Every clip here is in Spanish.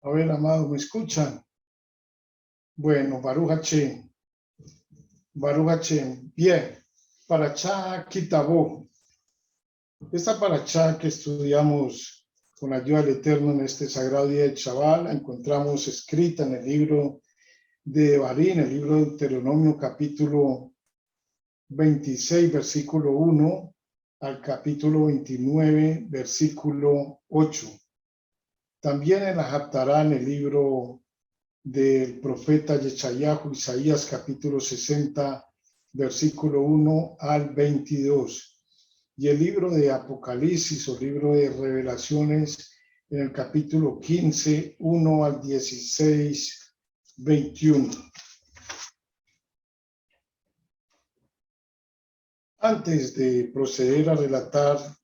A ver, amado, ¿me escuchan? Bueno, Baruch Hashem. Baruch Hashem. Bien, Parashá Kitabó. Esta Parashá que estudiamos con la ayuda del Eterno en este sagrado día de Shabbat, la encontramos escrita en el libro de Devarim, el libro de Deuteronomio, capítulo 26, versículo 1, al capítulo 29, versículo 8. También en la Haftará, en el libro del profeta Yeshayahu, Isaías, capítulo 60, versículo 1 al 22. Y el libro de Apocalipsis o libro de Revelaciones, en el capítulo 15, 1 al 16, 21. Antes de proceder a relatar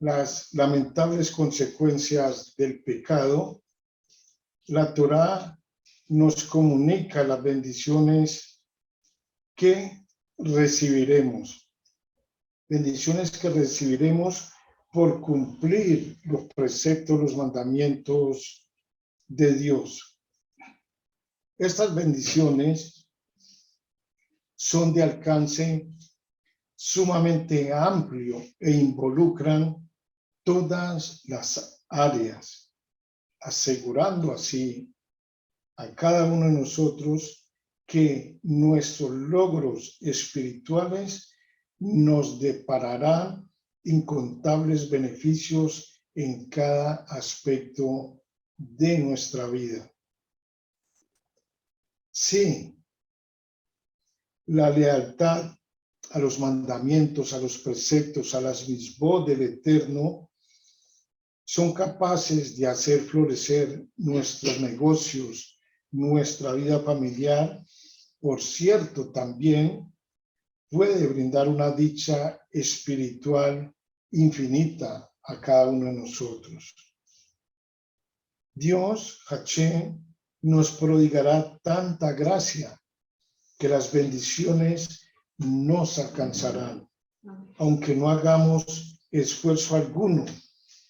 las lamentables consecuencias del pecado, la Torá nos comunica las bendiciones que recibiremos. Bendiciones que recibiremos por cumplir los preceptos, los mandamientos de Dios. Estas bendiciones son de alcance sumamente amplio e involucran todas las áreas, asegurando así a cada uno de nosotros que nuestros logros espirituales nos depararán incontables beneficios en cada aspecto de nuestra vida. Sí, la lealtad a los mandamientos, a los preceptos, a las mitzvot del Eterno, son capaces de hacer florecer nuestros negocios, nuestra vida familiar. Por cierto, también puede brindar una dicha espiritual infinita a cada uno de nosotros. Dios, Hashem, nos prodigará tanta gracia que las bendiciones nos alcanzarán, aunque no hagamos esfuerzo alguno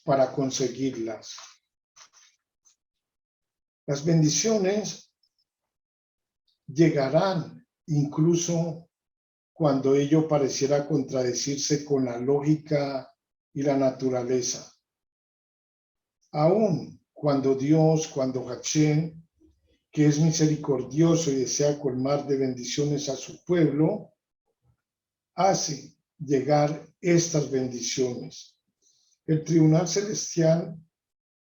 para conseguirlas. Las bendiciones llegarán incluso cuando ello pareciera contradecirse con la lógica y la naturaleza. Aún cuando Dios, cuando Hashem, que es misericordioso y desea colmar de bendiciones a su pueblo, hace llegar estas bendiciones. El tribunal celestial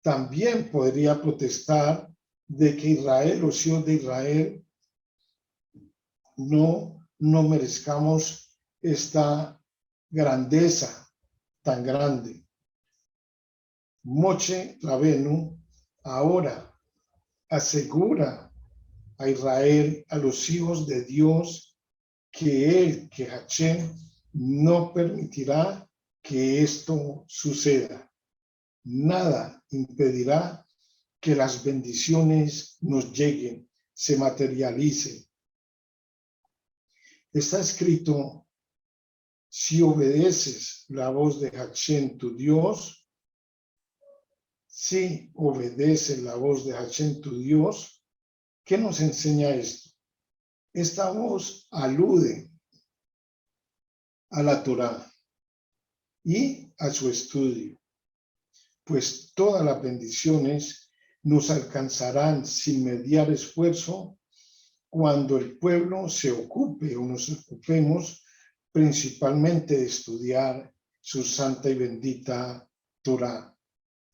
también podría protestar de que Israel, los hijos de Israel, no merezcamos esta grandeza tan grande. Moshe Rabenu ahora asegura a Israel, a los hijos de Dios, que Hashem, no permitirá que esto suceda. Nada impedirá que las bendiciones nos lleguen, se materialicen. Está escrito: si obedeces la voz de Hashem, tu Dios, si obedeces la voz de Hashem, tu Dios. ¿Qué nos enseña esto? Esta voz alude a la Torá y a su estudio, pues todas las bendiciones nos alcanzarán sin mediar esfuerzo cuando el pueblo se ocupe o nos ocupemos principalmente de estudiar su santa y bendita Torá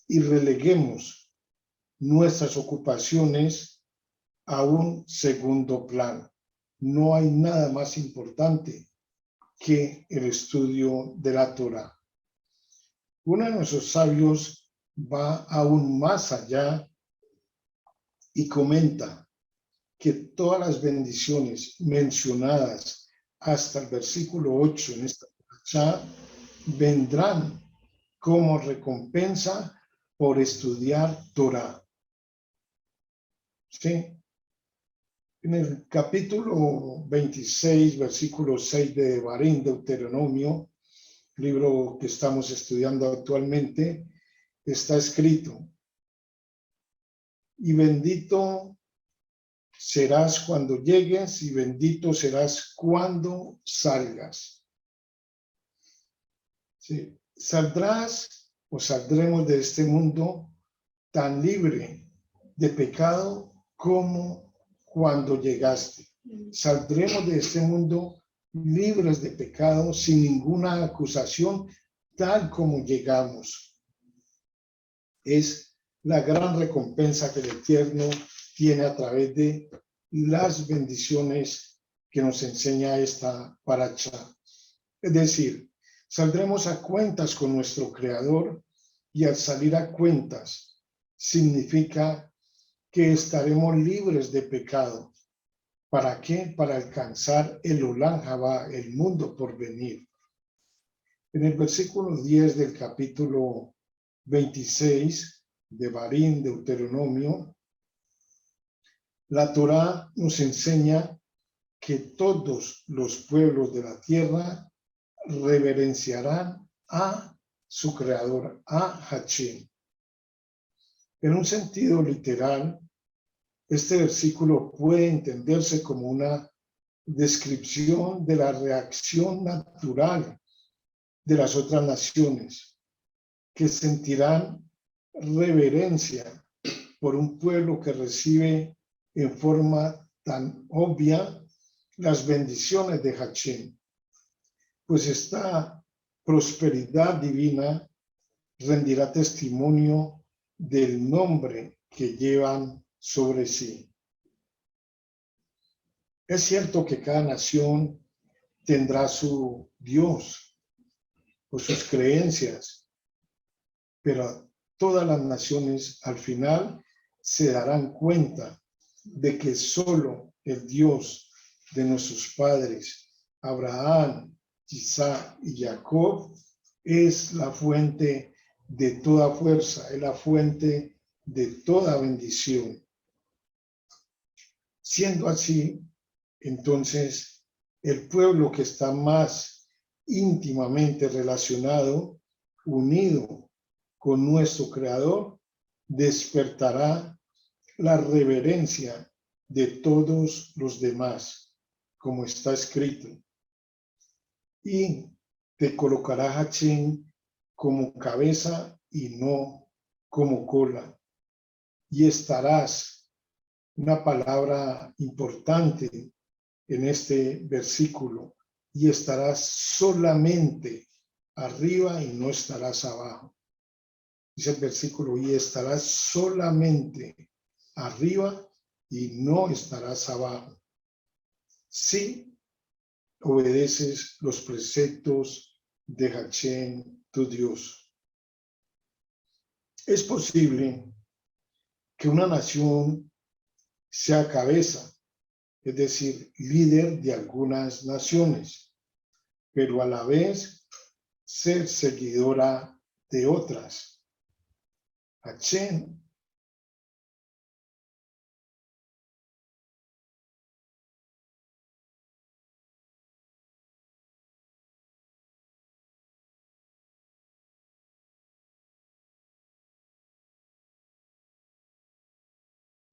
y releguemos nuestras ocupaciones a un segundo plano. No hay nada más importante que el estudio de la Torá. Uno de nuestros sabios va aún más allá y comenta que todas las bendiciones mencionadas hasta el versículo 8 en esta parashá vendrán como recompensa por estudiar Torá. ¿Sí? En el capítulo 26, versículo 6 de Devarim, Deuteronomio, libro que estamos estudiando actualmente, está escrito: y bendito serás cuando llegues y bendito serás cuando salgas. ¿Sí? Saldrás o saldremos de este mundo tan libre de pecado como cuando llegaste. Saldremos de este mundo libres de pecado, sin ninguna acusación, tal como llegamos. Es la gran recompensa que el Eterno tiene a través de las bendiciones que nos enseña esta paracha. Es decir, saldremos a cuentas con nuestro Creador, y al salir a cuentas significa que estaremos libres de pecado. ¿Para qué? Para alcanzar el Olam Habá, el mundo por venir. En el versículo 10 del capítulo 26 de Barín, Deuteronomio, la Torá nos enseña que todos los pueblos de la tierra reverenciarán a su creador, a Hachim. En un sentido literal, este versículo puede entenderse como una descripción de la reacción natural de las otras naciones, que sentirán reverencia por un pueblo que recibe en forma tan obvia las bendiciones de Hachim. Pues esta prosperidad divina rendirá testimonio del nombre que llevan sobre sí. Es cierto que cada nación tendrá su Dios o sus creencias, pero todas las naciones al final se darán cuenta de que solo el Dios de nuestros padres, Abraham, Isaac y Jacob, es la fuente de toda fuerza, es la fuente de toda bendición. Siendo así, entonces, el pueblo que está más íntimamente relacionado, unido con nuestro Creador, despertará la reverencia de todos los demás, como está escrito. Y te colocará Hachim como cabeza y no como cola. Y estarás, una palabra importante en este versículo, y estarás solamente arriba y no estarás abajo. Dice el versículo, y estarás solamente arriba y no estarás abajo, si obedeces los preceptos de Hachim, tu Dios. Es posible que una nación sea cabeza, es decir, líder de algunas naciones, pero a la vez ser seguidora de otras. Hachim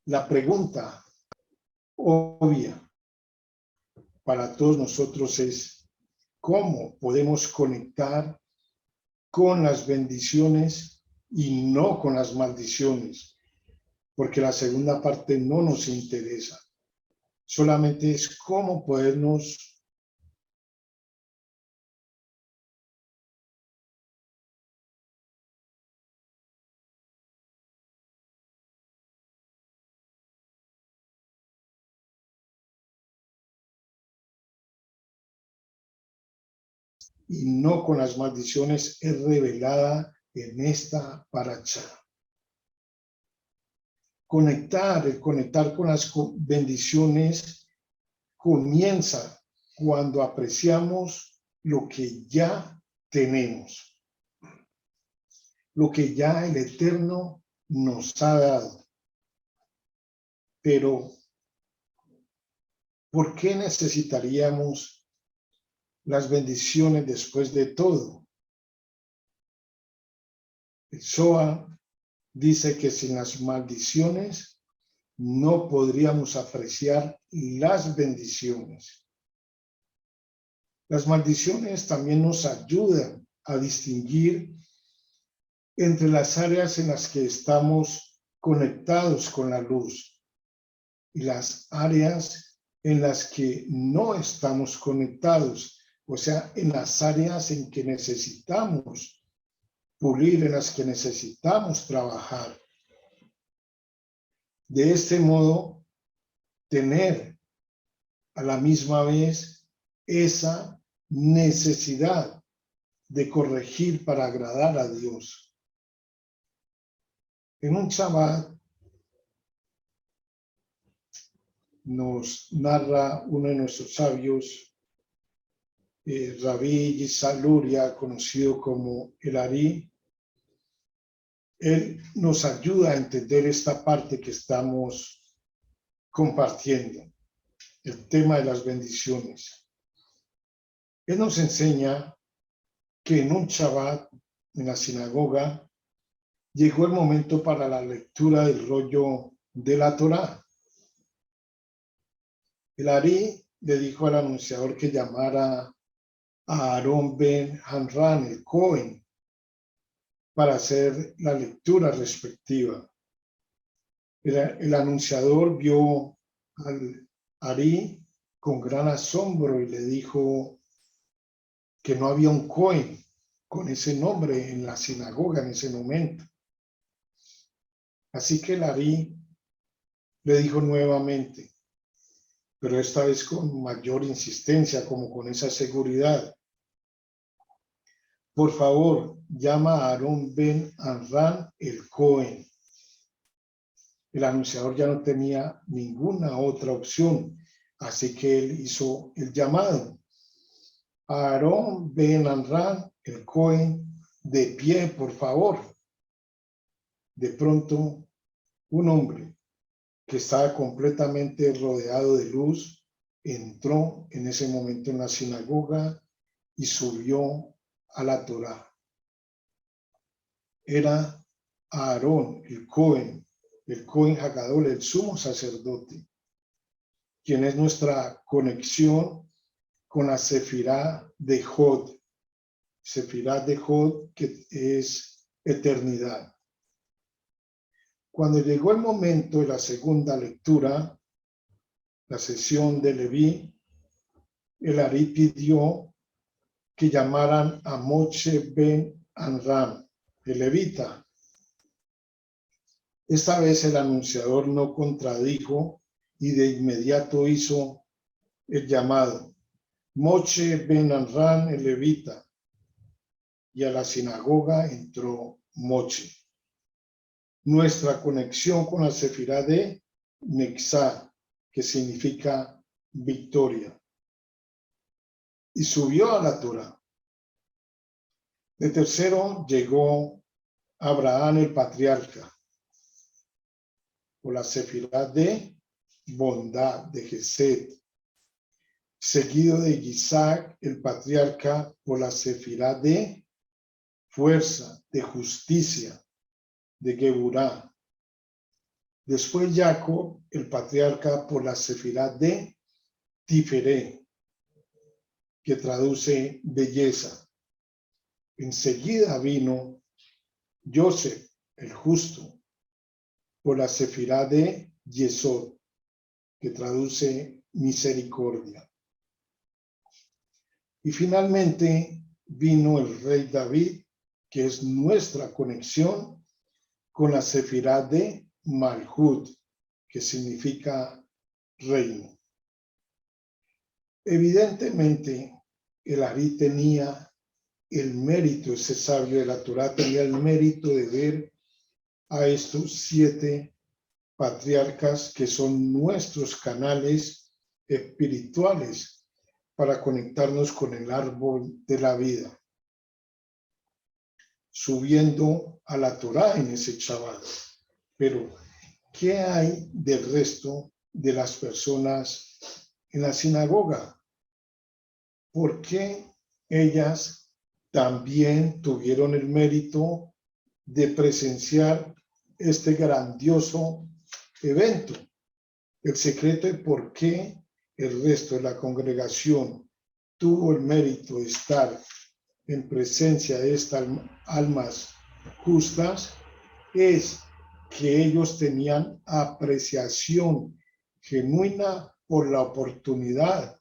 la pregunta obvia para todos nosotros es: ¿cómo podemos conectar con las bendiciones y no con las maldiciones? Porque la segunda parte no nos interesa. Solamente es cómo podernos y no con las maldiciones es revelada en esta paracha. El conectar con las bendiciones comienza cuando apreciamos lo que ya tenemos, lo que ya el Eterno nos ha dado. Pero, ¿por qué necesitaríamos las bendiciones después de todo? El Zohar dice que sin las maldiciones no podríamos apreciar las bendiciones. Las maldiciones también nos ayudan a distinguir entre las áreas en las que estamos conectados con la luz y las áreas en las que no estamos conectados, o sea, en las áreas en que necesitamos pulir, en las que necesitamos trabajar. De este modo, tener a la misma vez esa necesidad de corregir para agradar a Dios. En un Shabbat nos narra uno de nuestros sabios, Rabí Yitzhak Luria, conocido como el Ari. Él nos ayuda a entender esta parte que estamos compartiendo, el tema de las bendiciones. Él nos enseña que en un Shabbat, en la sinagoga, llegó el momento para la lectura del rollo de la Torá. El Ari le dijo al anunciador que llamara a Aarón ben Hanran, el Cohen, para hacer la lectura respectiva. El anunciador vio al Ari con gran asombro y le dijo que no había un Cohen con ese nombre en la sinagoga en ese momento. Así que el Ari le dijo nuevamente, pero esta vez con mayor insistencia, como con esa seguridad: por favor, llama a Aarón ben Hanran el Cohen. El anunciador ya no tenía ninguna otra opción, así que él hizo el llamado. Aarón ben Hanran el Cohen, de pie, por favor. De pronto, un hombre que estaba completamente rodeado de luz entró en ese momento en la sinagoga y subió a la Torá. Era Aarón, el Cohen Hagadol, el sumo sacerdote, quien es nuestra conexión con la Sefirá de Hod. Sefirá de Hod, que es eternidad. Cuando llegó el momento de la segunda lectura, la sesión de Leví, el Ari pidió que llamaran a Moshe ben Hanran, el levita. Esta vez el anunciador no contradijo y de inmediato hizo el llamado: Moshe ben Hanran, el levita. Y a la sinagoga entró Moshe. Nuestra conexión con la Sefirá de Nexá, que significa victoria. Y subió a la Torá. De tercero llegó Abraham el patriarca, por la Sefirá de bondad, de Gesed, seguido de Isaac el patriarca por la Sefirá de fuerza, de justicia, de Geburá. Después Jacob el patriarca por la Sefirá de Tiferé, que traduce belleza. Enseguida vino Joseph el justo por la Sefirá de Yesod, que traduce misericordia. Y finalmente vino el rey David, que es nuestra conexión con la Sefirá de Malhut, que significa reino. Evidentemente, el Ari tenía el mérito, ese sabio de la Torá tenía el mérito de ver a estos 7 patriarcas que son nuestros canales espirituales para conectarnos con el árbol de la vida, subiendo a la Torá en ese Shabbat. Pero, ¿qué hay del resto de las personas en la sinagoga? ¿Por qué ellas también tuvieron el mérito de presenciar este grandioso evento? El secreto de por qué el resto de la congregación tuvo el mérito de estar en presencia de estas almas justas es que ellos tenían apreciación genuina por la oportunidad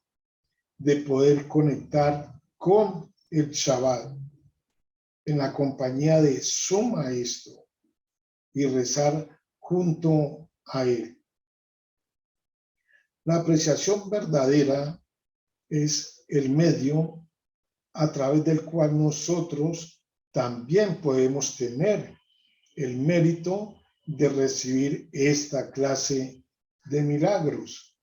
de poder conectar con el Shabbat en la compañía de su maestro y rezar junto a él. La apreciación verdadera es el medio a través del cual nosotros también podemos tener el mérito de recibir esta clase de milagros.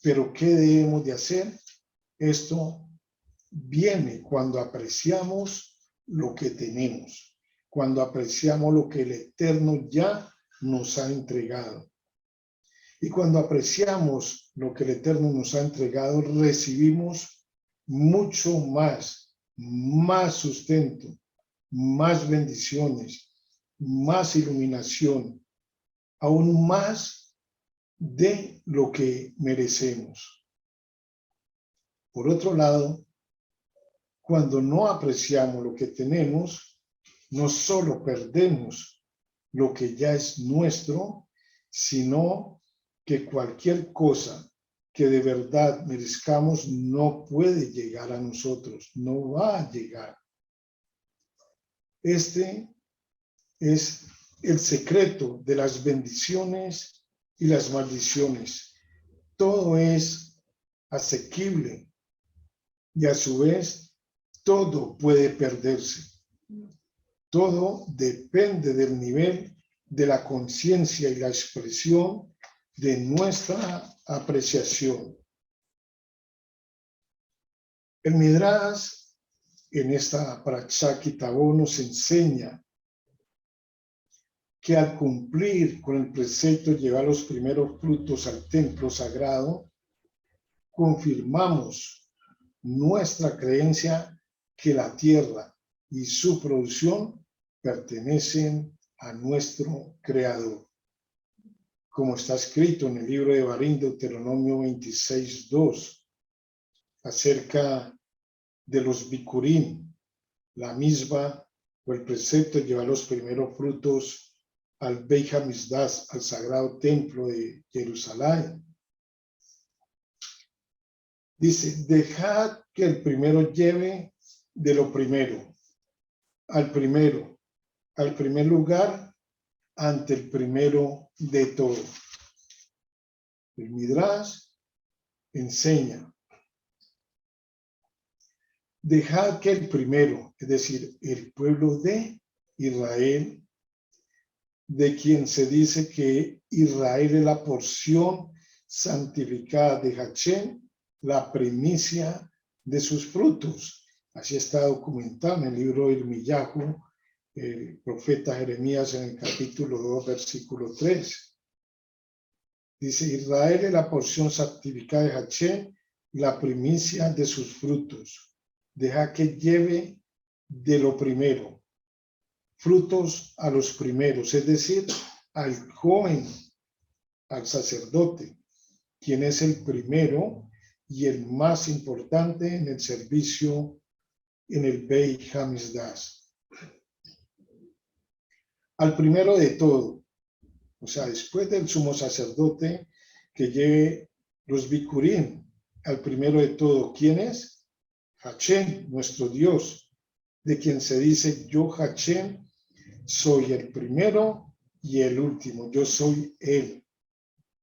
Pero ¿qué debemos de hacer? Esto viene cuando apreciamos lo que tenemos, cuando apreciamos lo que el Eterno ya nos ha entregado. Y cuando apreciamos lo que el Eterno nos ha entregado, recibimos mucho más sustento, más bendiciones, más iluminación, aún más de lo que merecemos. Por otro lado, cuando no apreciamos lo que tenemos, no solo perdemos lo que ya es nuestro, sino que cualquier cosa que de verdad merezcamos no puede llegar a nosotros, no va a llegar. Este es el secreto de las bendiciones y las maldiciones. Todo es asequible y a su vez todo puede perderse. Todo depende del nivel de la conciencia y la expresión de nuestra apreciación. El Midrash en esta Parashá Ki Tavo nos enseña que al cumplir con el precepto de llevar los primeros frutos al templo sagrado, confirmamos nuestra creencia que la tierra y su producción pertenecen a nuestro Creador. Como está escrito en el libro de Barín, Deuteronomio 26:2, acerca de los bikurim, la misma o el precepto de llevar los primeros frutos al Beit HaMikdash, al sagrado templo de Jerusalén. Dice, dejad que el primero lleve de lo primero, al primer lugar, ante el primero de todo. El Midrash enseña, dejad que el primero, es decir, el pueblo de Israel, de quien se dice que Israel es la porción santificada de Hashem, la primicia de sus frutos. Así está documentado en el libro de Irmiyahu, el profeta Jeremías en el capítulo 2, versículo 3. Dice, Israel es la porción santificada de Hashem, la primicia de sus frutos. Deja que lleve de lo primero, frutos a los primeros, es decir, al joven, al sacerdote, quien es el primero y el más importante en el servicio en el Beit HaMikdash. Al primero de todo, o sea, después del sumo sacerdote que lleve los bikurim, al primero de todo, ¿quién es? Hashem, nuestro Dios, de quien se dice, yo Hashem soy el primero y el último, yo soy Él.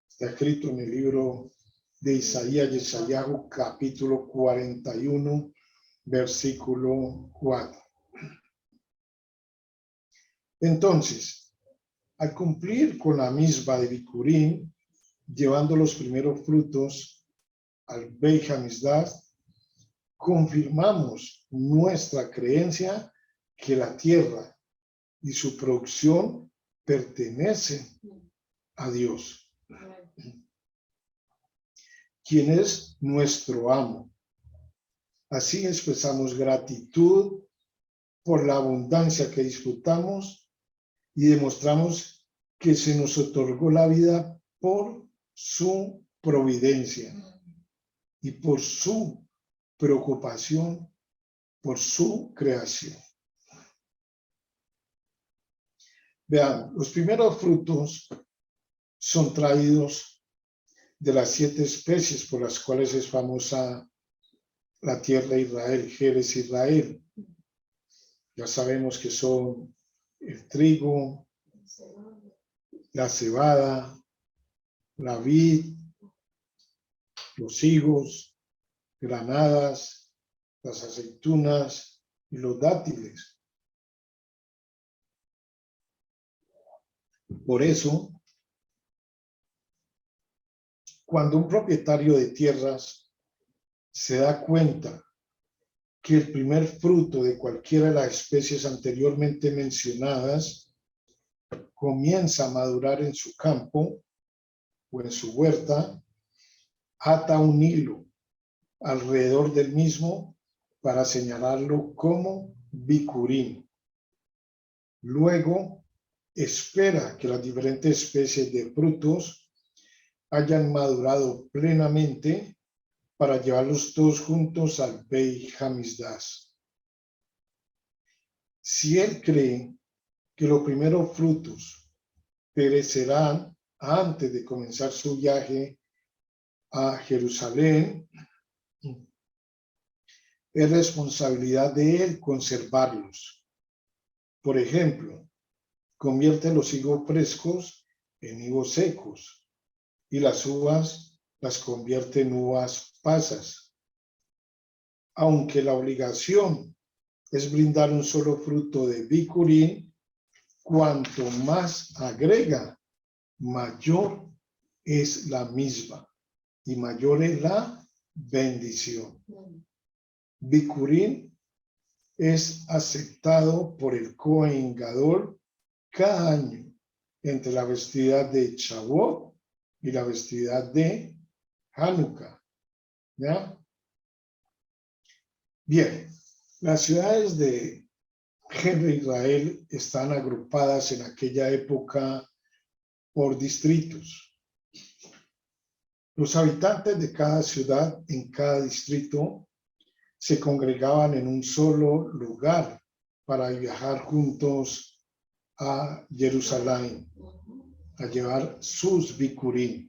Está escrito en el libro de Isaías, Yesayahu, capítulo 41, versículo 4. Entonces, al cumplir con la misma de bikurim, llevando los primeros frutos al Beit HaMikdash, confirmamos nuestra creencia que la tierra y su producción pertenecen a Dios, quien es nuestro amo. Así expresamos gratitud por la abundancia que disfrutamos y demostramos que se nos otorgó la vida por su providencia y por su preocupación por su creación. Vean, los primeros frutos son traídos de las 7 especies por las cuales es famosa la tierra de Israel, Jerez Israel. Ya sabemos que son el trigo, la cebada, la vid, los higos, granadas, las aceitunas y los dátiles. Por eso, cuando un propietario de tierras se da cuenta que el primer fruto de cualquiera de las especies anteriormente mencionadas comienza a madurar en su campo o en su huerta, ata un hilo alrededor del mismo para señalarlo como bicurín. Luego, espera que las diferentes especies de frutos hayan madurado plenamente para llevarlos todos juntos al Beit Hamikdash. Si él cree que los primeros frutos perecerán antes de comenzar su viaje a Jerusalén, es responsabilidad de él conservarlos. Por ejemplo, convierte los higos frescos en higos secos y las uvas las convierte en uvas pasas. Aunque la obligación es brindar un solo fruto de bicurín, cuanto más agrega, mayor es la misma y mayor es la bendición. Bicurín es aceptado por el Cohen Gadol cada año entre la festividad de Shavuot y la festividad de Hanukkah. ¿Ya? Bien, las ciudades de Israel están agrupadas en aquella época por distritos. Los habitantes de cada ciudad en cada distrito se congregaban en un solo lugar para viajar juntos a Jerusalén, a llevar sus bikurim.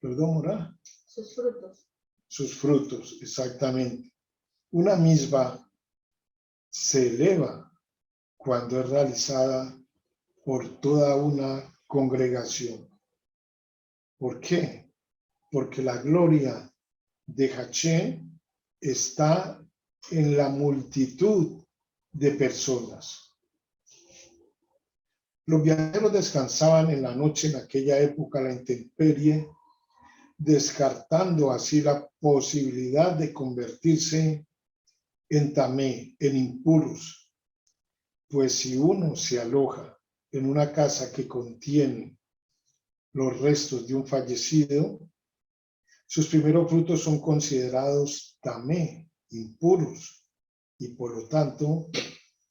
¿Perdón, Mora? Sus frutos. Sus frutos, exactamente. Una misma se eleva cuando es realizada por toda una congregación. ¿Por qué? Porque la gloria de Hashem está en la multitud de personas. Los viajeros descansaban en la noche en aquella época a la intemperie, descartando así la posibilidad de convertirse en tamé, en impuros, pues si uno se aloja en una casa que contiene los restos de un fallecido, sus primeros frutos son considerados tamé, impuros, y por lo tanto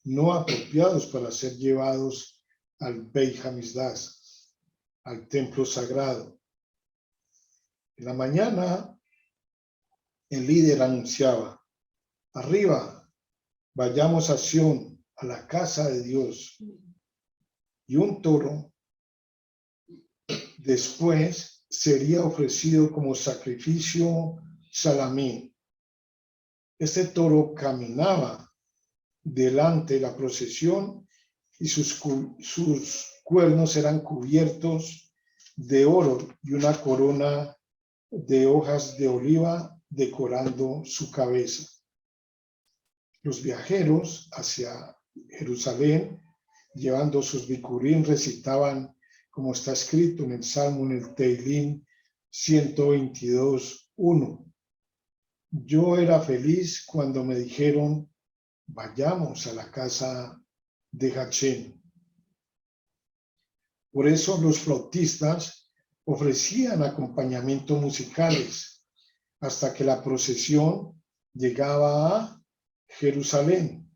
no apropiados para ser llevados al Beit Hamikdash, al templo sagrado. En la mañana, el líder anunciaba: arriba, vayamos a Sión, a la casa de Dios. Y un toro después sería ofrecido como sacrificio salamín. Este toro caminaba delante de la procesión y sus cuernos eran cubiertos de oro y una corona de hojas de oliva decorando su cabeza. Los viajeros hacia Jerusalén, llevando sus bikurim, recitaban, como está escrito en el Salmo, en el Teilín 122:1. Yo era feliz cuando me dijeron: vayamos a la casa de Hashem. Por eso los flautistas ofrecían acompañamientos musicales hasta que la procesión llegaba a Jerusalén.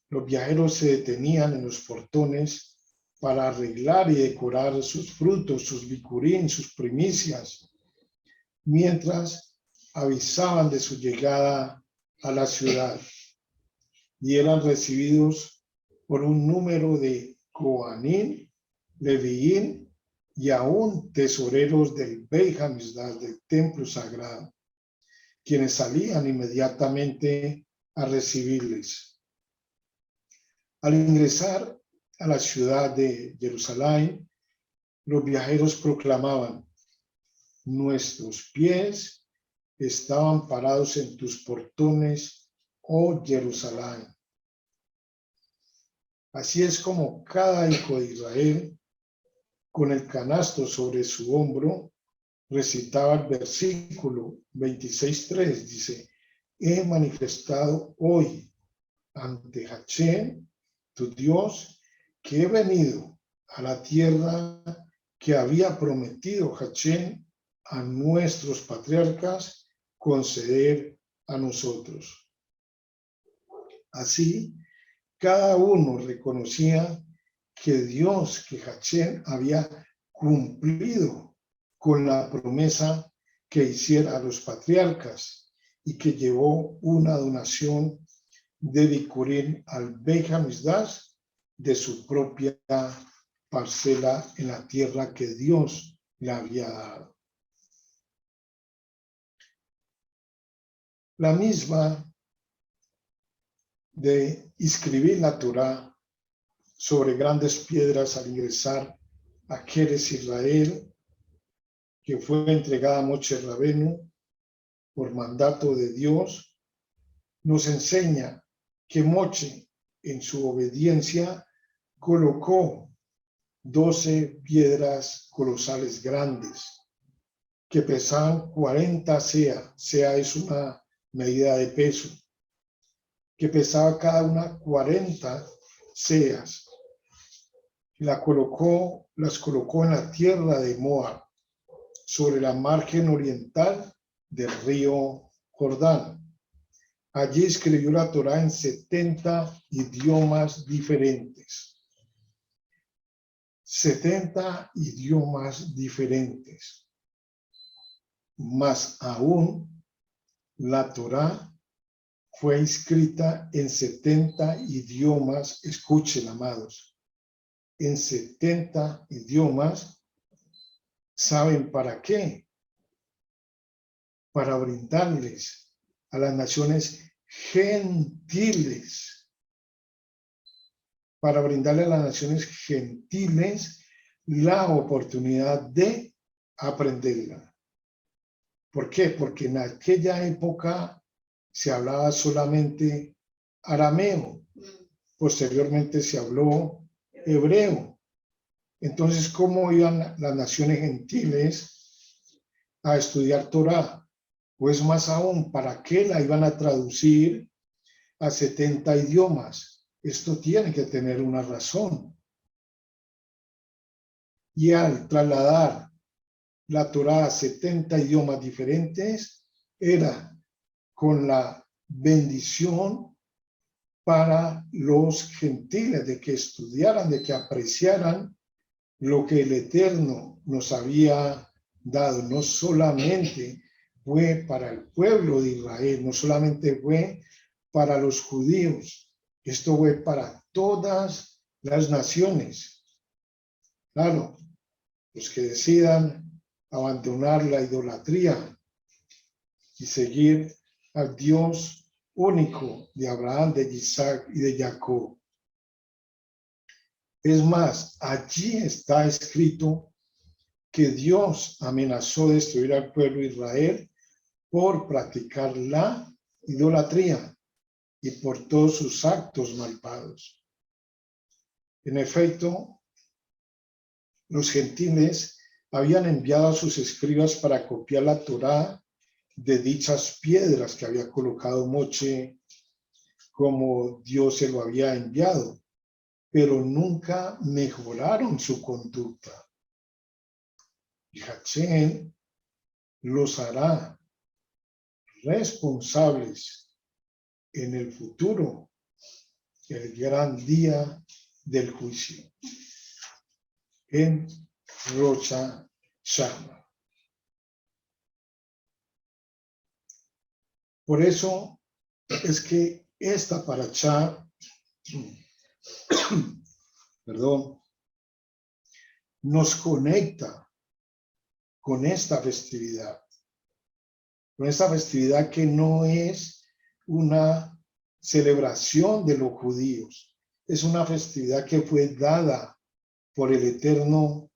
Los viajeros se detenían en los portones para arreglar y decorar sus frutos, sus bicurín, sus primicias, mientras avisaban de su llegada a la ciudad, y eran recibidos por un número de Coanín, Leviín y aún tesoreros del Beit HaMikdash, del templo sagrado, quienes salían inmediatamente a recibirles. Al ingresar a la ciudad de Jerusalén, los viajeros proclamaban: nuestros pies estaban parados en tus portones, oh Jerusalén. Así es como cada hijo de Israel, con el canasto sobre su hombro, recitaba el versículo 26:3, dice: he manifestado hoy ante Hashem, tu Dios, que he venido a la tierra que había prometido Hashem a nuestros patriarcas conceder a nosotros. Así, cada uno reconocía que Dios, que Hashem había cumplido con la promesa que hiciera a los patriarcas y que llevó una donación de bicurín al Beit HaMikdash de su propia parcela en la tierra que Dios le había dado. La misma de inscribir la Torá sobre grandes piedras al ingresar a Keres Israel, que fue entregada a Moshe Rabenu por mandato de Dios, nos enseña que Moshe, en su obediencia, colocó 12 piedras colosales grandes que pesaban 40 sea. Sea es una medida de peso, que pesaba cada una 40 seas. Las colocó en la tierra de Moab, sobre la margen oriental del río Jordán. Allí escribió la Torá en 70 idiomas diferentes. 70 idiomas diferentes. Más aún, la Torá fue escrita en 70 idiomas, escuchen, amados, en 70 idiomas. ¿Saben para qué? Para brindarles a las naciones gentiles, para brindarle a las naciones gentiles la oportunidad de aprenderla. ¿Por qué? Porque en aquella época se hablaba solamente arameo, posteriormente se habló hebreo. Entonces, ¿cómo iban las naciones gentiles a estudiar Torá? Pues más aún, ¿para qué la iban a traducir a 70 idiomas? Esto tiene que tener una razón. Y al trasladar la Torá a 70 idiomas diferentes, era con la bendición para los gentiles, de que estudiaran, de que apreciaran lo que el Eterno nos había dado. No solamente fue para el pueblo de Israel, no solamente fue para los judíos, esto fue para todas las naciones. Claro, los que decidan abandonar la idolatría y seguir al Dios único de Abraham, de Isaac y de Jacob. Es más, allí está escrito que Dios amenazó destruir al pueblo de Israel por practicar la idolatría y por todos sus actos malvados. En efecto, los gentiles habían enviado a sus escribas para copiar la Torá de dichas piedras que había colocado Moshe como Dios se lo había enviado, pero nunca mejoraron su conducta. Y Hashem los hará responsables en el futuro, el gran día del juicio. en Rocha Shama. Por eso es que esta parashá, perdón, nos conecta con esta festividad que no es una celebración de los judíos, es una festividad que fue dada por el Eterno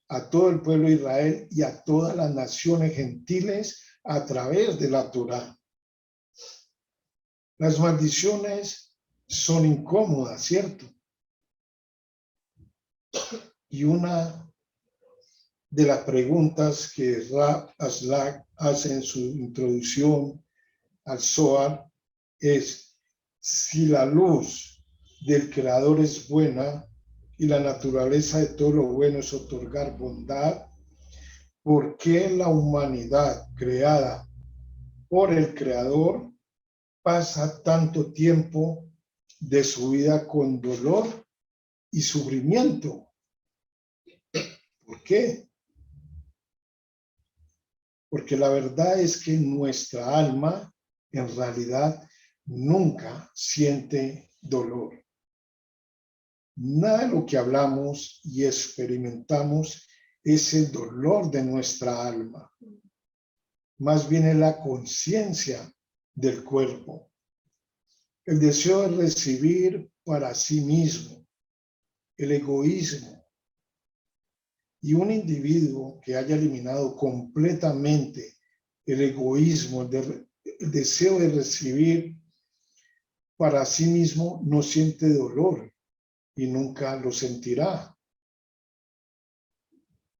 a todo el pueblo de Israel y a todas las naciones gentiles a través de la Torá. Las maldiciones son incómodas, ¿cierto? Y una de las preguntas que Rab Aslak hace en su introducción al Zohar es: si la luz del Creador es buena y la naturaleza de todo lo bueno es otorgar bondad, ¿por qué la humanidad creada por el Creador pasa tanto tiempo de su vida con dolor y sufrimiento? ¿Por qué? Porque la verdad es que nuestra alma en realidad nunca siente dolor. Nada de lo que hablamos y experimentamos es el dolor de nuestra alma. Más bien es la conciencia del cuerpo. El deseo de recibir para sí mismo, el egoísmo. Y un individuo que haya eliminado completamente el egoísmo, el deseo de recibir para sí mismo, no siente dolor y nunca lo sentirá.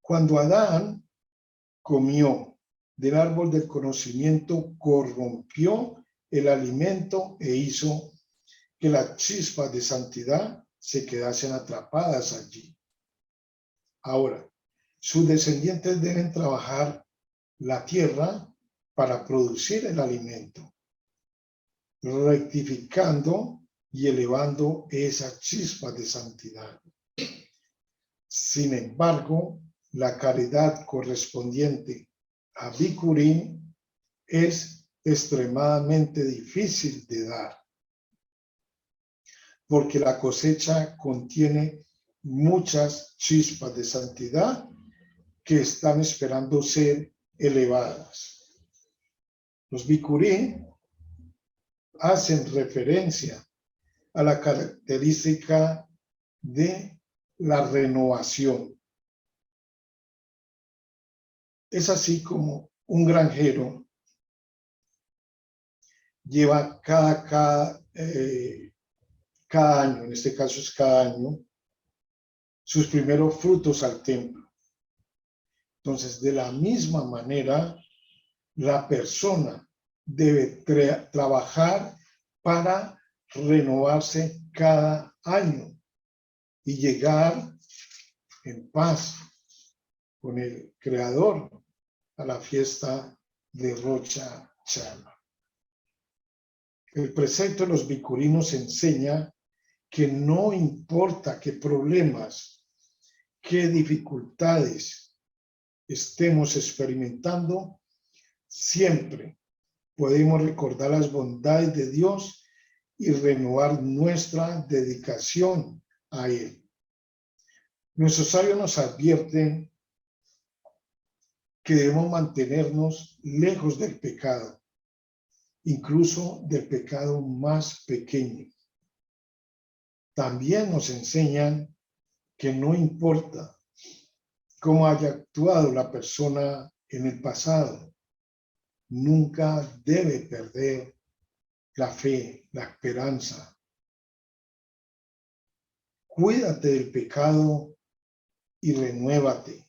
Cuando Adán comió del árbol del conocimiento, corrompió el alimento e hizo que las chispas de santidad se quedasen atrapadas allí. Ahora, sus descendientes deben trabajar la tierra para producir el alimento, rectificando y elevando esas chispas de santidad. Sin embargo, la caridad correspondiente a Bikurim es extremadamente difícil de dar, porque la cosecha contiene muchas chispas de santidad que están esperando ser elevadas. Los Bikurim hacen referencia a la característica de la renovación. Es así como un granjero lleva cada año, en este caso es cada año, sus primeros frutos al templo. Entonces, de la misma manera, la persona debe trabajar para renovarse cada año y llegar en paz con el Creador a la fiesta de Rocha Chana. El precepto de los bikurinos enseña que no importa qué problemas, qué dificultades estemos experimentando, siempre podemos recordar las bondades de Dios y renovar nuestra dedicación a Él. Nuestros sabios nos advierten que debemos mantenernos lejos del pecado, incluso del pecado más pequeño. También nos enseñan que no importa cómo haya actuado la persona en el pasado, nunca debe perder la fe, la esperanza. Cuídate del pecado y renuévate.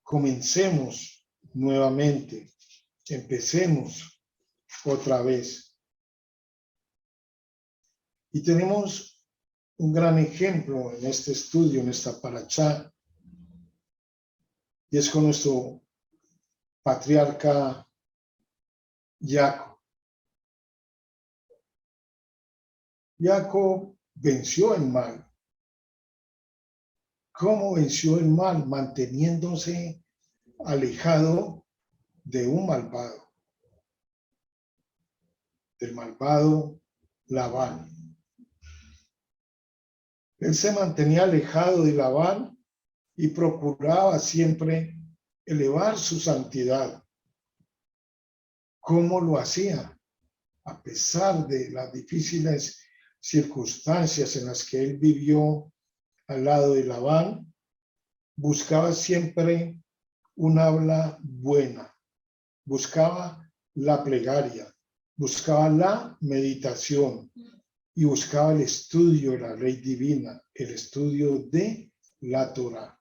Comencemos nuevamente, empecemos otra vez. Y tenemos un gran ejemplo en este estudio, en esta parashá, y es con nuestro patriarca Jacob. Jacob venció el mal, ¿Cómo venció el mal? Manteniéndose alejado de un malvado, del malvado Labán. Él se mantenía alejado de Labán y procuraba siempre elevar su santidad. ¿Cómo lo hacía? A pesar de las difíciles circunstancias en las que él vivió al lado de Labán, buscaba siempre un habla buena, buscaba la plegaria, buscaba la meditación y buscaba el estudio de la ley divina, el estudio de la Torá.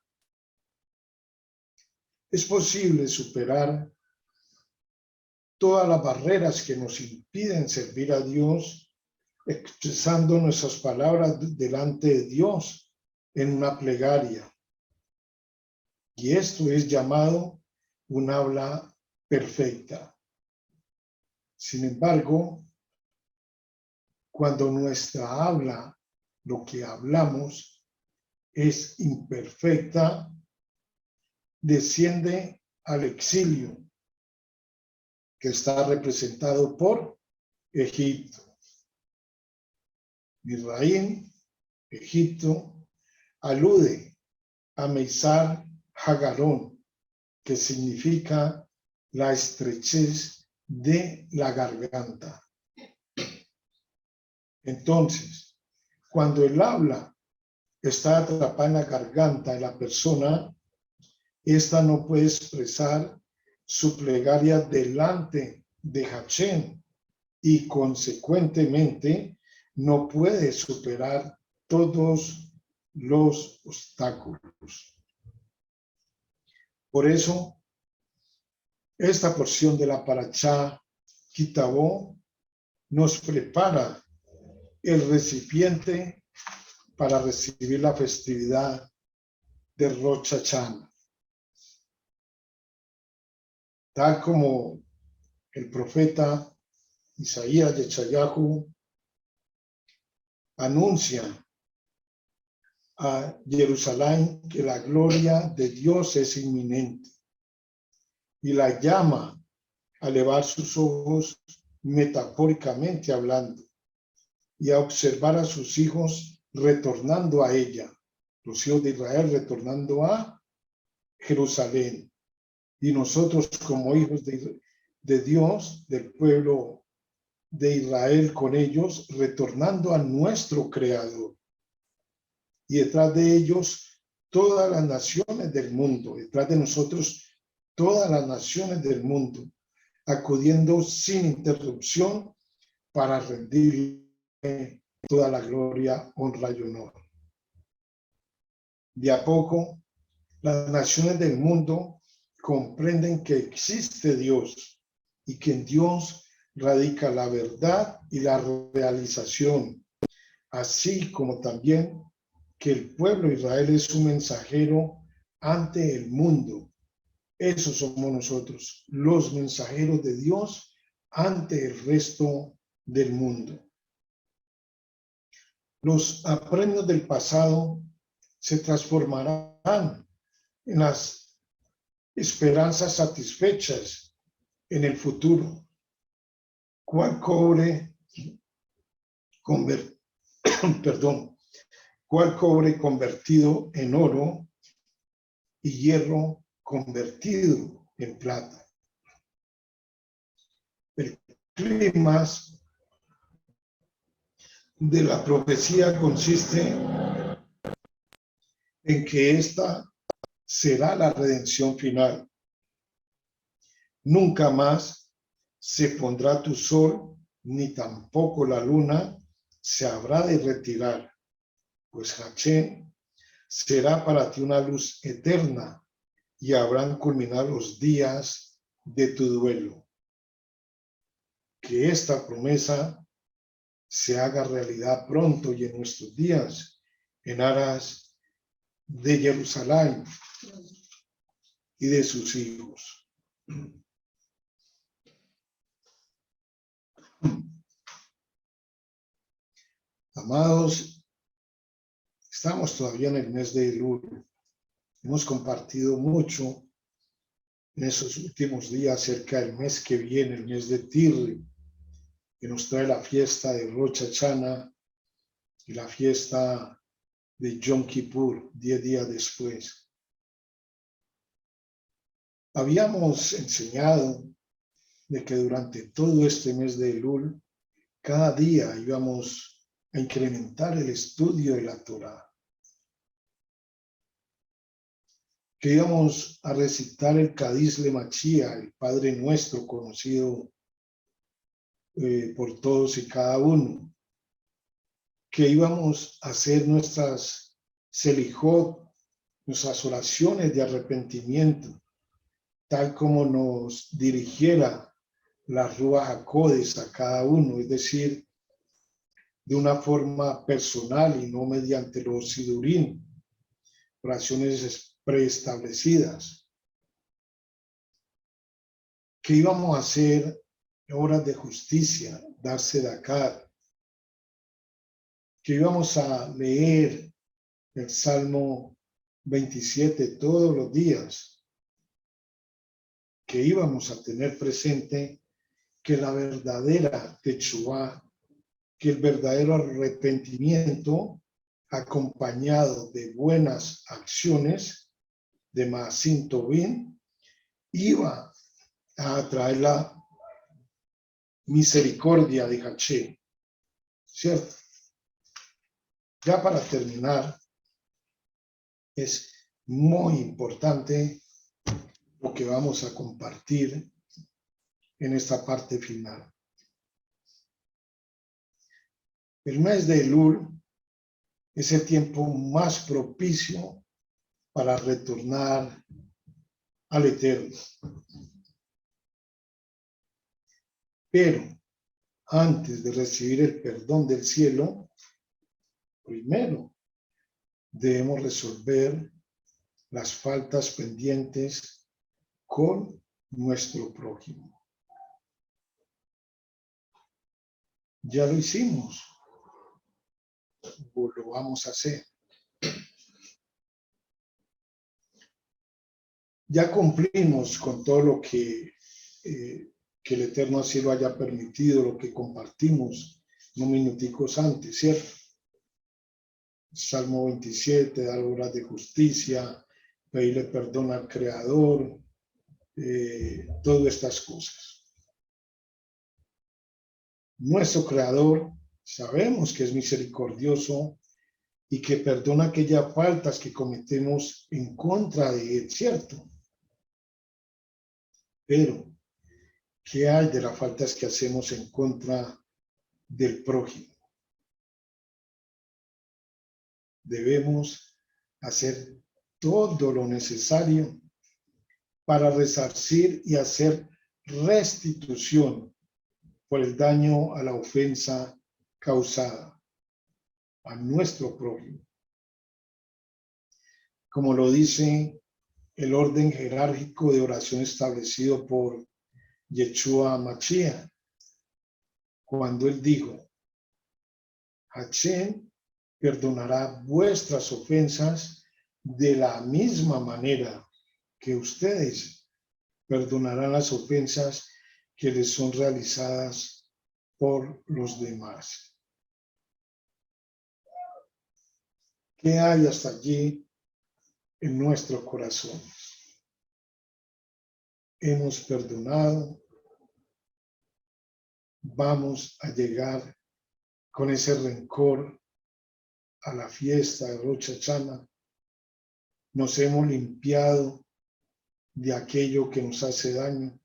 Es posible superar todas las barreras que nos impiden servir a Dios, expresando nuestras palabras delante de Dios en una plegaria. Y esto es llamado un habla perfecta. Sin embargo, cuando nuestra habla, lo que hablamos, es imperfecta, desciende al exilio, que está representado por Egipto. Misraim, Egipto, alude a Meizar Hagarón, que significa la estrechez de la garganta. Entonces, cuando el habla está atrapada en la garganta de la persona, esta no puede expresar su plegaria delante de Hashem y consecuentemente no puede superar todos los obstáculos. Por eso, esta porción de la Parashá Kitabo nos prepara el recipiente para recibir la festividad de Rosh Hashanah. Tal como el profeta Isaías de Chayahu anuncia a Jerusalén que la gloria de Dios es inminente y la llama a elevar sus ojos metafóricamente hablando y a observar a sus hijos retornando a ella, los hijos de Israel retornando a Jerusalén, y nosotros como hijos de Dios, del pueblo de Israel con ellos, retornando a nuestro Creador. Y detrás de ellos todas las naciones del mundo, detrás de nosotros todas las naciones del mundo, acudiendo sin interrupción para rendirle toda la gloria, honra y honor. De a poco, las naciones del mundo comprenden que existe Dios y que en Dios radica la verdad y la realización, así como también que el pueblo de Israel es un mensajero ante el mundo. Esos somos nosotros, los mensajeros de Dios ante el resto del mundo. Los apremios del pasado se transformarán en las esperanzas satisfechas en el futuro. ¿Cuál cobre convertido en oro y hierro convertido en plata? El clímax de la profecía consiste en que esta será la redención final. Nunca más se pondrá tu sol, ni tampoco la luna se habrá de retirar, pues Hashem será para ti una luz eterna y habrán culminado los días de tu duelo. Que esta promesa se haga realidad pronto y en nuestros días, en aras de Jerusalén y de sus hijos. Amados, estamos todavía en el mes de Elul. Hemos compartido mucho en esos últimos días acerca del mes que viene, el mes de Tirri, que nos trae la fiesta de Rosh Hashanah y la fiesta de Yom Kippur, 10 días después. Habíamos enseñado de que durante todo este mes de Elul, cada día íbamos a incrementar el estudio de la Torá, que íbamos a recitar el Kadish Lemachía, el Padre Nuestro conocido por todos y cada uno, que íbamos a hacer nuestras selijot, nuestras oraciones de arrepentimiento, tal como nos dirigiera la Ruach HaKodesh a cada uno, es decir, de una forma personal y no mediante los sidurín, oraciones preestablecidas, que íbamos a hacer obras de justicia, darse de acá, que íbamos a leer el Salmo 27 todos los días, que íbamos a tener presente que la verdadera Teshuvá, que el verdadero arrepentimiento acompañado de buenas acciones, de Maasim Tovim, iba a atraer la misericordia de Hashem, ¿cierto? Ya para terminar, es muy importante lo que vamos a compartir en esta parte final. El mes de Elul es el tiempo más propicio para retornar al Eterno. Pero antes de recibir el perdón del cielo, primero debemos resolver las faltas pendientes con nuestro prójimo. Ya lo hicimos, o lo vamos a hacer. Ya cumplimos con todo lo que el Eterno así lo haya permitido, lo que compartimos unos minuticos antes, ¿cierto? Salmo 27, dar obras de justicia, pedirle perdón al Creador, todas estas cosas. Nuestro Creador sabemos que es misericordioso y que perdona aquellas faltas que cometemos en contra de Él, ¿cierto? Pero, ¿qué hay de las faltas que hacemos en contra del prójimo? Debemos hacer todo lo necesario para resarcir y hacer restitución por el daño a la ofensa causada a nuestro prójimo. Como lo dice el orden jerárquico de oración establecido por Yeshua Mashiach, cuando él dijo: Hashem perdonará vuestras ofensas de la misma manera que ustedes perdonarán las ofensas que les son realizadas por los demás. ¿Qué hay hasta allí en nuestros corazones? Hemos perdonado. Vamos a llegar con ese rencor a la fiesta de Rosh Hashanah. Nos hemos limpiado de aquello que nos hace daño.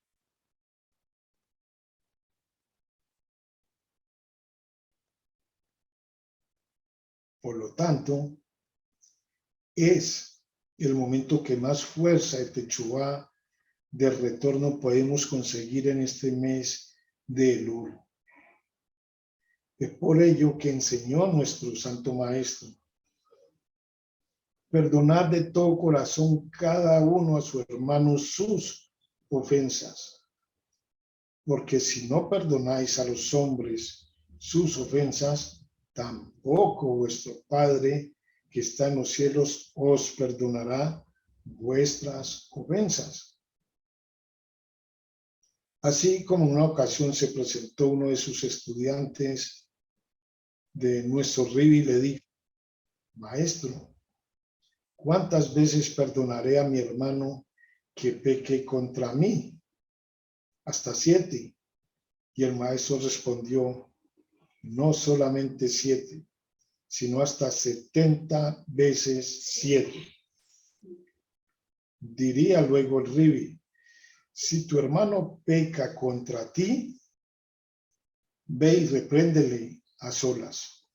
Por lo tanto, es el momento que más fuerza de Teshuvá, de retorno, podemos conseguir en este mes de Elul. Es por ello que enseñó nuestro Santo Maestro: perdonar de todo corazón cada uno a su hermano sus ofensas, porque si no perdonáis a los hombres sus ofensas, tampoco vuestro Padre que está en los cielos os perdonará vuestras ofensas. Así como en una ocasión se presentó uno de sus estudiantes de nuestro Ribi y le dijo: Maestro, ¿cuántas veces perdonaré a mi hermano que peque contra mí? Hasta 7. Y el maestro respondió: no solamente 7, sino hasta 70 veces 7. Diría luego el Ribi: si tu hermano peca contra ti, ve y repréndele a solas.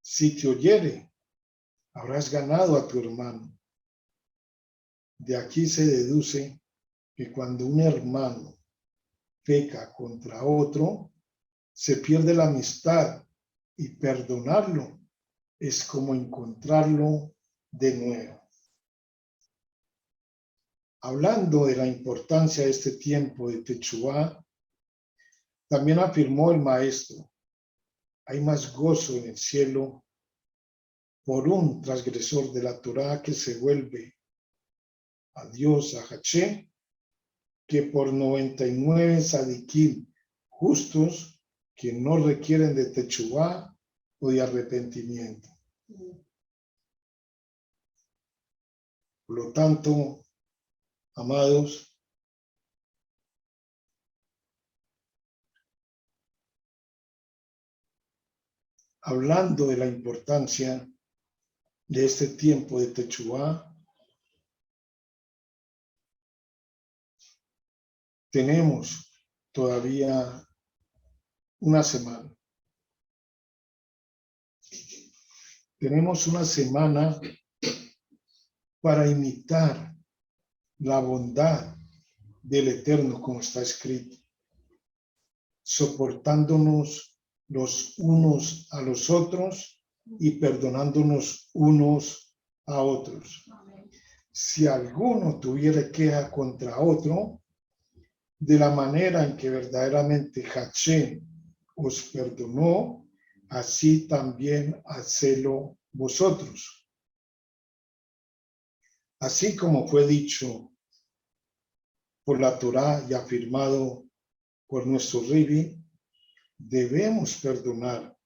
Si te oyere, habrás ganado a tu hermano. De aquí se deduce que cuando un hermano peca contra otro, se pierde la amistad, y perdonarlo es como encontrarlo de nuevo. Hablando de la importancia de este tiempo de Techuvá, también afirmó el maestro: hay más gozo en el cielo por un transgresor de la Torá que se vuelve a Dios, a Hachén, que por 99 sadiquim justos que no requieren de Techuvá o de arrepentimiento. Por lo tanto, amados, hablando de la importancia de este tiempo de Techuvá, tenemos todavía una semana. Tenemos una semana para imitar la bondad del Eterno, como está escrito, soportándonos los unos a los otros y perdonándonos unos a otros. Si alguno tuviera queja contra otro, de la manera en que verdaderamente Hachén os perdonó, así también hacedlo vosotros. Así como fue dicho por la Torá y afirmado por nuestro Ribi, debemos perdonar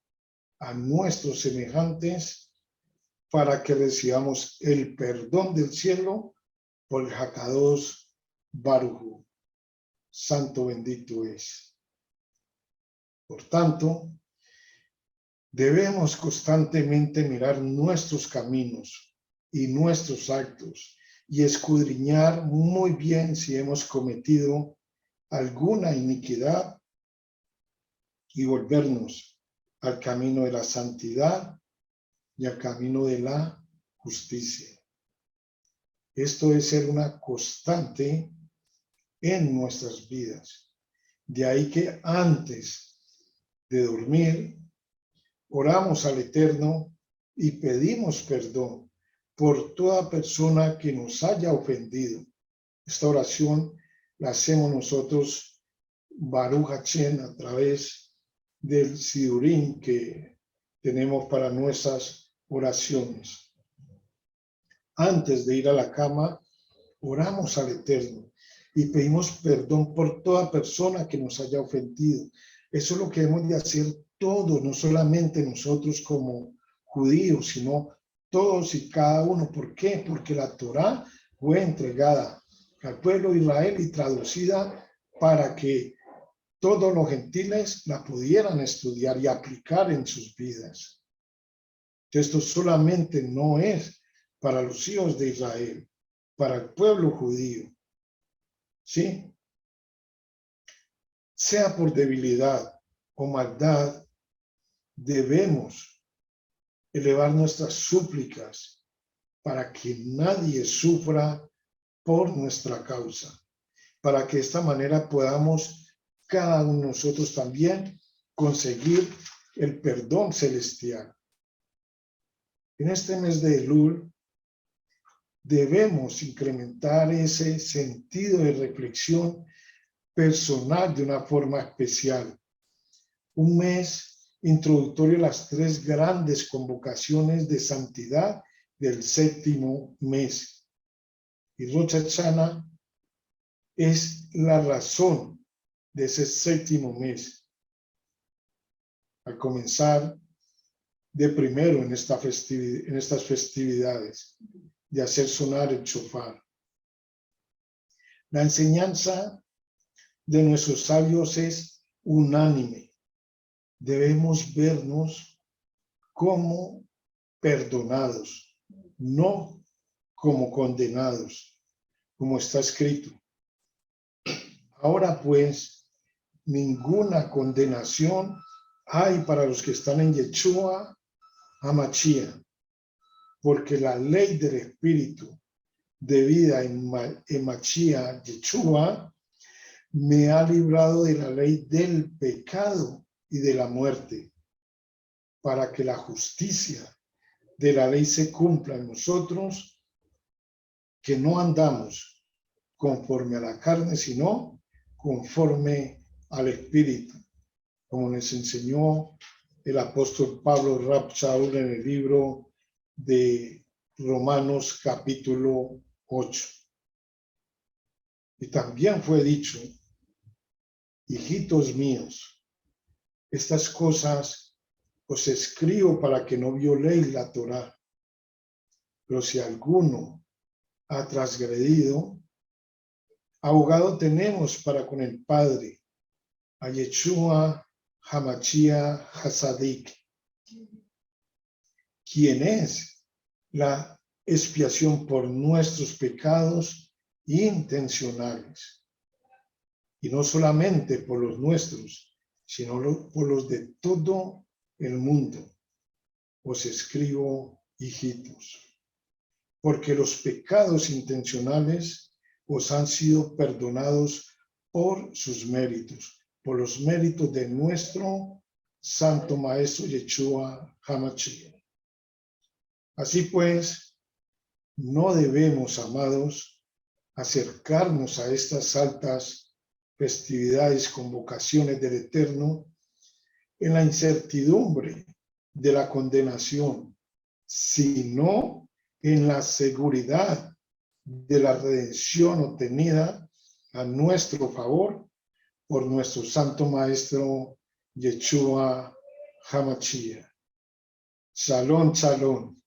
a nuestros semejantes para que recibamos el perdón del cielo por el Hakadosh Baruj Hu. Santo bendito es. Por tanto, debemos constantemente mirar nuestros caminos y nuestros actos y escudriñar muy bien si hemos cometido alguna iniquidad y volvernos al camino de la santidad y al camino de la justicia. Esto es ser una constante en nuestras vidas. De ahí que antes de dormir, oramos al Eterno y pedimos perdón por toda persona que nos haya ofendido. Esta oración la hacemos nosotros, Baruch Hashem, a través del Sidurín que tenemos para nuestras oraciones. Antes de ir a la cama, oramos al Eterno y pedimos perdón por toda persona que nos haya ofendido. Eso es lo que hemos de hacer todos, no solamente nosotros como judíos, sino todos y cada uno. ¿Por qué? Porque la Torá fue entregada al pueblo de Israel y traducida para que todos los gentiles la pudieran estudiar y aplicar en sus vidas. Esto solamente no es para los hijos de Israel, para el pueblo judío. ¿Sí? Sea por debilidad o maldad, debemos elevar nuestras súplicas para que nadie sufra por nuestra causa, para que de esta manera podamos cada uno de nosotros también conseguir el perdón celestial. En este mes de Elul debemos incrementar ese sentido de reflexión personal de una forma especial. Un mes introductorio a las 3 grandes convocaciones de santidad del 7º mes. y Rosh Hashanah es la razón de ese séptimo mes. Al comenzar de primero en estas festividades, de hacer sonar el shofar. La enseñanza de nuestros sabios es unánime. Debemos vernos como perdonados, no como condenados, como está escrito. Ahora pues, ninguna condenación hay para los que están en Yeshua HaMashiach, porque la ley del Espíritu de vida en Mashiach Yeshua me ha librado de la ley del pecado y de la muerte, para que la justicia de la ley se cumpla en nosotros, que no andamos conforme a la carne, sino conforme al Espíritu, como nos enseñó el apóstol Pablo Rab Shaul en el libro de Romanos capítulo 8. Y también fue dicho: hijitos míos, estas cosas os escribo para que no violéis la Torá. Pero si alguno ha transgredido, abogado tenemos para con el Padre, a Yeshua HaMashiach Hasadik, quien es la expiación por nuestros pecados intencionales, y no solamente por los nuestros, sino por los de todo el mundo. Os escribo, hijitos, porque los pecados intencionales os han sido perdonados por sus méritos, por los méritos de nuestro Santo Maestro Yeshua HaMashiach. Así pues, no debemos, amados, acercarnos a estas altas festividades, convocaciones del Eterno, en la incertidumbre de la condenación, sino en la seguridad de la redención obtenida a nuestro favor por nuestro Santo Maestro Yeshua HaMashiach. Shalom, shalom.